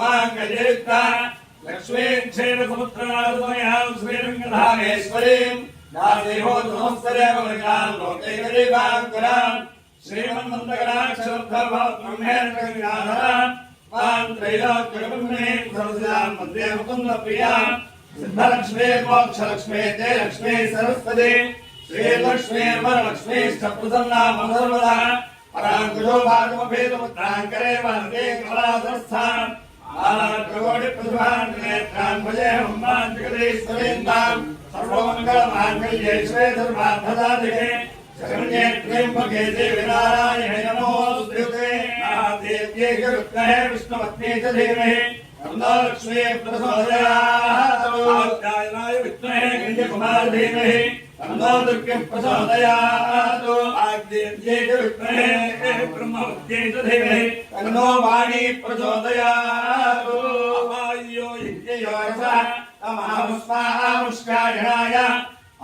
भवाङ्गजेत्ता लक्ष्मी क्षीरसमुद्रनाथमयां श्रीरङ्गधामेश्वरीं दासेहोतु नमस्तदेव वर्गान् लोकैकदेवाङ्कुरान् श्रीमन्मन्दगणाक्षरब्रह्मेन्द्रगणाधरान् मां त्रैलोक्यगमने सरस्वतीं वन्दे मुकुन्दप्रियां सिद्धलक्ष्मी मोक्षलक्ष्मी ते लक्ष्मी सरस्वती श्रीलक्ष्मीर्वरलक्ष्मीश्च प्रसन्ना मम सर्वदा पराङ्कुशो भागमभेदमुत्राङ्करे वन्दे कमलासनस्थान् आलाककोटिप्रतिभान्विनेत्रान् भजेऽहं मां जगदीश्वरीन्ताम् सर्वमङ्गलमाङ्गल्ये शिवे सर्वार्थसाधिके शरण्ये त्र्यम्बके देवी नारायणे नमोऽस्तुते महादेव्यै च विद्महे विष्णुपत्न्यै च धीमहि तन्नो लक्ष्मी प्रचोदयात् कात्यायनाय विद्महे कन्याकुमारी धीमहि तन्नो दुर्गे प्रचोदयात् वाग्देव्यै च विद्महे ब्रह्मवत्यै च धीमहि तन्नो वाणी प्रचोदयात् अपायो यज्ञयो रसः तमाहुष्माहुष्कायणाय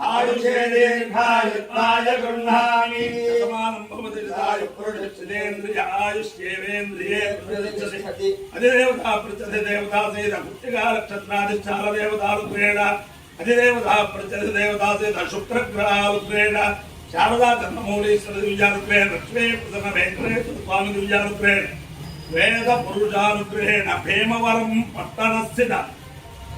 आयुषे दीर्घायुत्वाय गृह्णामि समानं भवति आयु पुरुषेन्द्रिय आयुष्येवेन्द्रिये प्रतिष्ठति अधिदेवता प्रत्यति देवता सेद कुट्टिका नक्षत्रादिचार देवता रूपेण अधिदेवता प्रत्यति देवता सेद शुक्रग्रहारूपेण शारदा जन्ममूलीश्वर दिव्यारूपेण लक्ष्मी प्रसन्न वेंकटेश्वर स्वामी दिव्यारूपेण वेद पुरुषानुग्रहेण भेमवरं पट्टणस्थित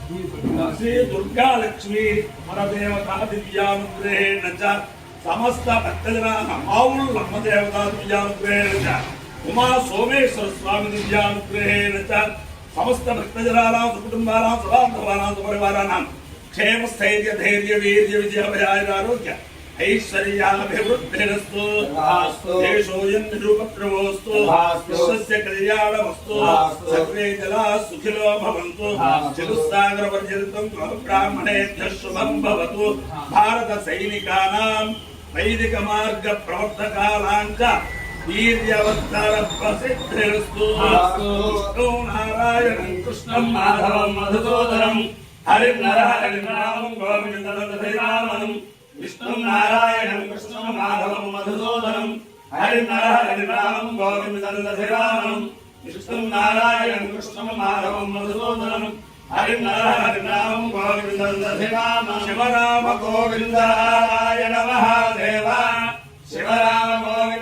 श्री दुर्गा लक्ष्मी परदेवता दिव्यानुग्रहेण च समस्त भक्तजनाः माऊल्लम्म देवता दिव्यानुग्रहेण च उमा सोमेश्वर स्वामी दिव्यानुग्रहेण च समस्त भक्तजनानां सुकुटुम्बानां सबान्धवानां सुपरिवाराणां क्षेम स्थैर्य धैर्य वीर्य विजय आरोग्य ऐश्वर्याभिवृद्धिरस्तु देशोऽयं निरुपद्रवोऽस्तु विश्वस्य कल्याणमस्तु सर्वे जनाः सुखिनो भवन्तु चतुस्सागरपर्यन्तं ब्राह्मणेभ्यः शुभं भवतु भारतसैनिकानां वैदिकमार्गप्रवर्तकानां च वीर्यवत्तरप्रसिद्धिरस्तु विष्णु नारायणं कृष्णं माधवं मधुसूदनं हरिर्नरहरिनामं गोविन्दं विष्णु नारायणं कृष्णं माधवं मधुसूदनं हरिर्नरहरिनामं गोविन्दं दधिरामं विष्णु नारायणं कृष्णं माधवं मधुसूदनं हरिर्नरहरिनामं गोविन्दं दधिरामं शिवराम गोविन्दाय नमः देवा शिवराम गोविन्द